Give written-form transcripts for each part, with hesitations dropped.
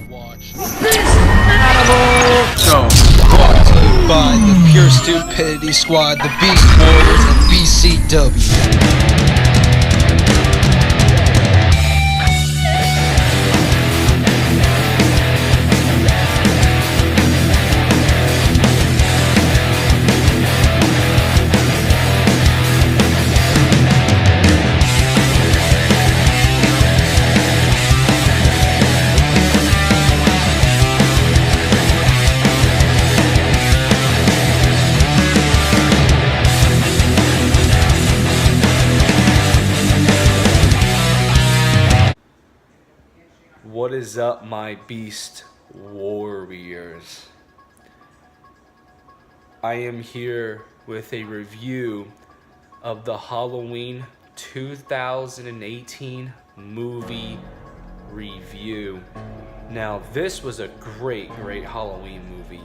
watch Animal Show, brought to you by the Pure Stupidity Squad, the Beast Warriors, and BCW. What is up, my Beast Warriors? I am here with a review of the Halloween 2018 movie review. Now, this was a great Halloween movie.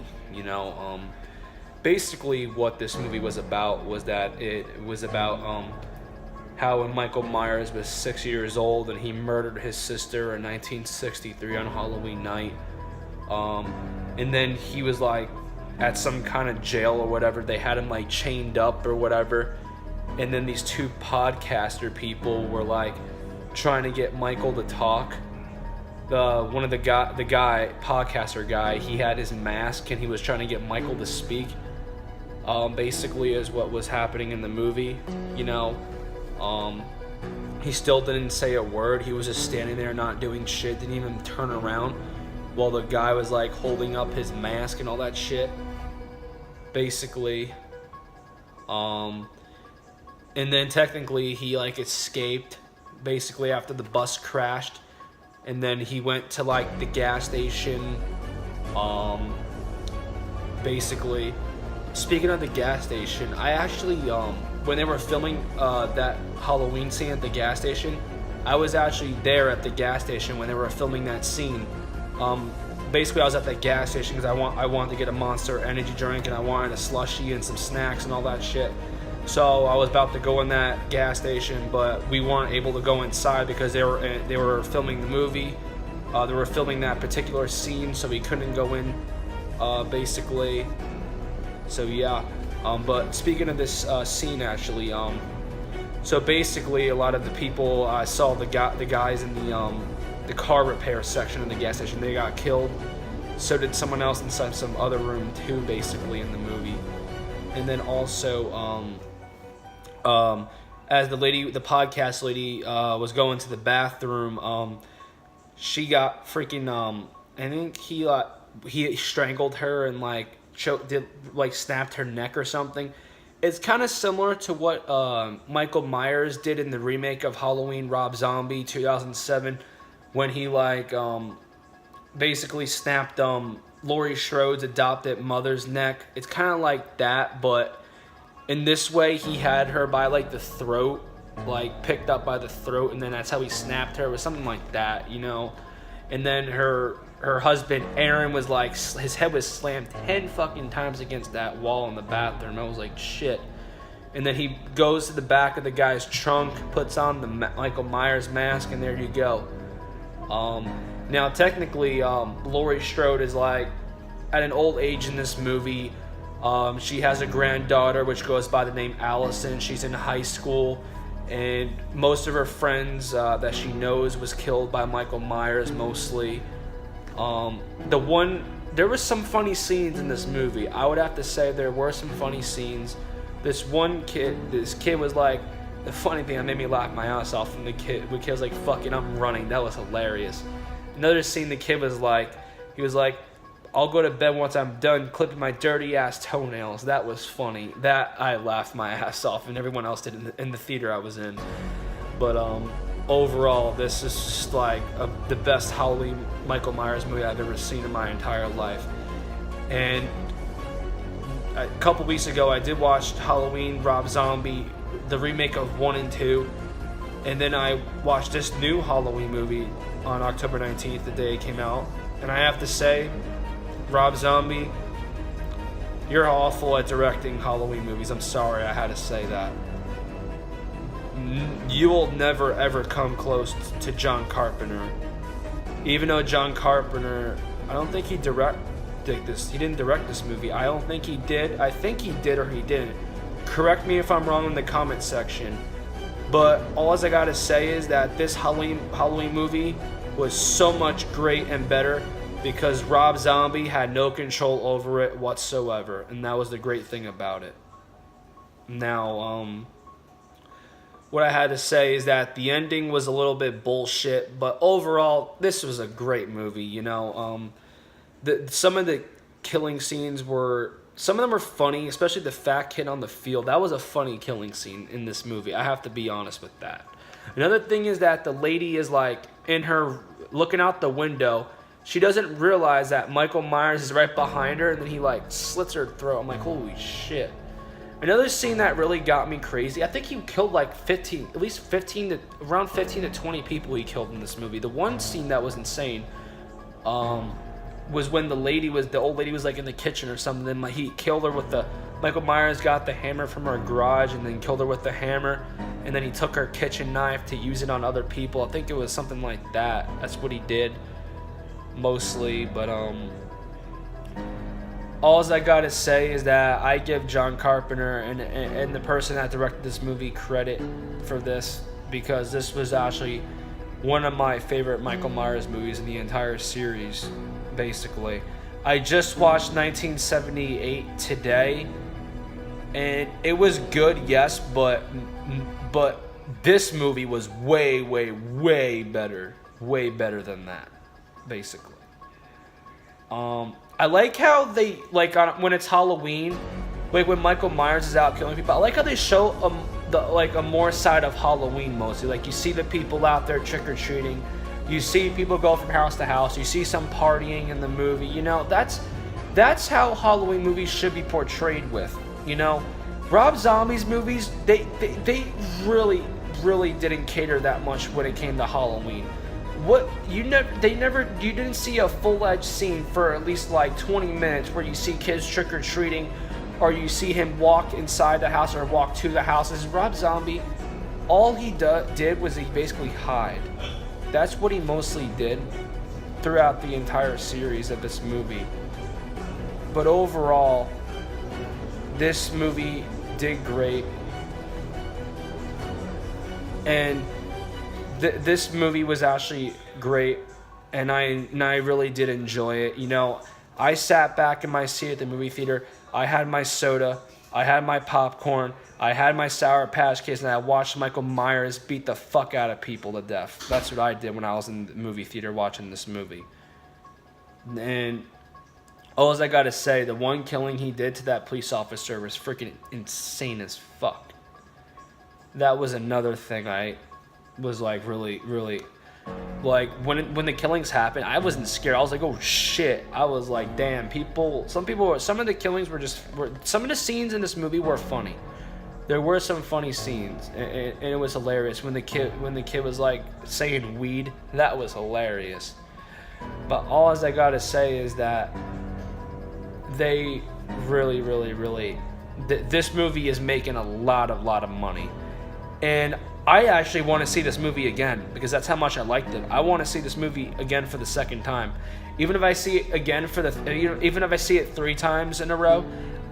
Basically what this movie was about was that it was about how when Michael Myers was 6 years old and he murdered his sister in 1963 on Halloween night. And then he was like at some kind of jail or whatever. They had him like chained up or whatever. And then these two podcaster people were like trying to get Michael to talk. The podcaster guy, he had his mask and he was trying to get Michael to speak. Basically is what was happening in the movie, He still didn't say a word. He was just standing there not doing shit, didn't even turn around while the guy was like holding up his mask and all that shit. Basically. And then technically he like escaped basically after the bus crashed. And then he went to like the gas station. Basically, speaking of the gas station, I actually when they were filming that Halloween scene at the gas station, I was actually there at the gas station when they were filming that scene. Basically, I was at the gas station because I wanted to get a Monster Energy drink and I wanted a slushie and some snacks and all that shit. So I was about to go in that gas station, but we weren't able to go inside because they were filming the movie. They were filming that particular scene, so we couldn't go in. Basically, so yeah. But speaking of this scene, actually, so basically, a lot of the people I saw the guys in the car repair section of the gas station, they got killed. So did someone else inside some other room too, basically in the movie. And then also, as the podcast lady, was going to the bathroom, she got freaking I think he strangled her and snapped her neck or something. It's kind of similar to what Michael Myers did in the remake of Halloween, Rob Zombie 2007, when he basically snapped Laurie Strode's adopted mother's neck. It's kind of like that, but in this way he had her by the throat, picked up by the throat, and then that's how he snapped her. It was something like that, And then her husband, Aaron, was his head was slammed 10 fucking times against that wall in the bathroom. I was like, shit. And then he goes to the back of the guy's trunk, puts on the Michael Myers mask, and there you go. Now, technically, Laurie Strode is at an old age in this movie. She has a granddaughter, which goes by the name Allison. She's in high school. And most of her friends that she knows was killed by Michael Myers, mostly. There was some funny scenes in this movie. I would have to say there were some funny scenes. This kid was the funny thing that made me laugh my ass off from the kid was like, fuck it, I'm running. That was hilarious. Another scene, the kid was he was like, I'll go to bed once I'm done clipping my dirty ass toenails. That was funny. That I laughed my ass off, and everyone else did in the theater I was in. But overall, this is just the best Halloween Michael Myers movie I've ever seen in my entire life. And a couple weeks ago, I did watch Halloween, Rob Zombie, the remake of 1 and 2. And then I watched this new Halloween movie on October 19th, the day it came out. And I have to say, Rob Zombie, you're awful at directing Halloween movies. I'm sorry I had to say that. You will never ever come close to John Carpenter. Even though John Carpenter, I don't think he directed this. He didn't direct this movie. I don't think he did. I think he did or he didn't. Correct me if I'm wrong in the comment section. But all I gotta say is that this Halloween movie was so much great and better because Rob Zombie had no control over it whatsoever, and that was the great thing about it. Now, what I had to say is that the ending was a little bit bullshit, but overall, this was a great movie. You know, some of the killing scenes were. Some of them are funny, especially the fat kid on the field. That was a funny killing scene in this movie. I have to be honest with that. Another thing is that the lady is like in her looking out the window. She doesn't realize that Michael Myers is right behind her, and then he like slits her throat. I'm like, holy shit. Another scene that really got me crazy. I think he killed like 15, at least 15 to around 15 to 20 people he killed in this movie. The one scene that was insane, was when the old lady was like in the kitchen or something. Then like, he killed her with Michael Myers got the hammer from her garage and then killed her with the hammer, and then he took her kitchen knife to use it on other people. I think it was something like that. That's what he did mostly. But all I gotta say is that I give John Carpenter and the person that directed this movie credit for this, because this was actually one of my favorite Michael Myers movies in the entire series. Basically, I just watched 1978 today, and it was good, yes, but this movie was way better than that. Basically, I like how they when it's Halloween, like when Michael Myers is out killing people. I like how they show a more side of Halloween mostly. Like you see the people out there trick or treating. You see people go from house to house. You see some partying in the movie. You know, that's how Halloween movies should be portrayed with. You know, Rob Zombie's movies, they really didn't cater that much when it came to Halloween. You didn't see a full-edged scene for at least like 20 minutes where you see kids trick-or-treating, or you see him walk inside the house or walk to the houses. Rob Zombie, all he did was he basically hide. That's what he mostly did throughout the entire series of this movie. But overall, this movie did great. And this movie was actually great, and I really did enjoy it. You know, I sat back in my seat at the movie theater. I had my soda, I had my popcorn, I had my Sour Patch Kids, and I watched Michael Myers beat the fuck out of people to death. That's what I did when I was in the movie theater watching this movie. And all I gotta say, the one killing he did to that police officer was freaking insane as fuck. That was another thing I was like really like when the killings happened, I wasn't scared. I was like, oh shit. I was like, damn, some of the killings some of the scenes in this movie were funny. There were some funny scenes, and it was hilarious when the kid was like saying weed. That was hilarious. But all I gotta say is that they really this movie is making a lot of money, and I actually want to see this movie again because that's how much I liked it. I want to see this movie again for the second time. Even if I see it again even if I see it 3 times in a row,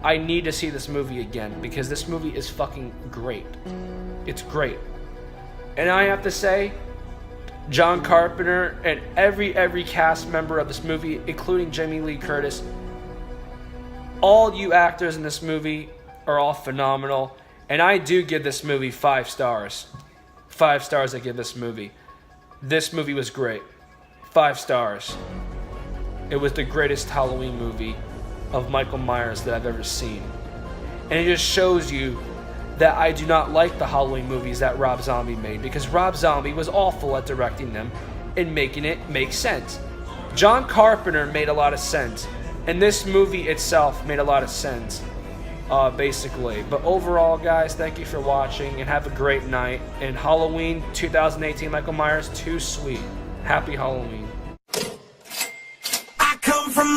I need to see this movie again because this movie is fucking great. It's great. And I have to say, John Carpenter and every cast member of this movie, including Jamie Lee Curtis, all you actors in this movie are all phenomenal. And I do give this movie 5 stars. 5 stars I give this movie. This movie was great. 5 stars. It was the greatest Halloween movie of Michael Myers that I've ever seen. And it just shows you that I do not like the Halloween movies that Rob Zombie made, because Rob Zombie was awful at directing them and making it make sense. John Carpenter made a lot of sense, and this movie itself made a lot of sense. Basically. But overall, guys, thank you for watching and have a great night. And Halloween 2018 Michael Myers, too sweet. Happy Halloween. I come from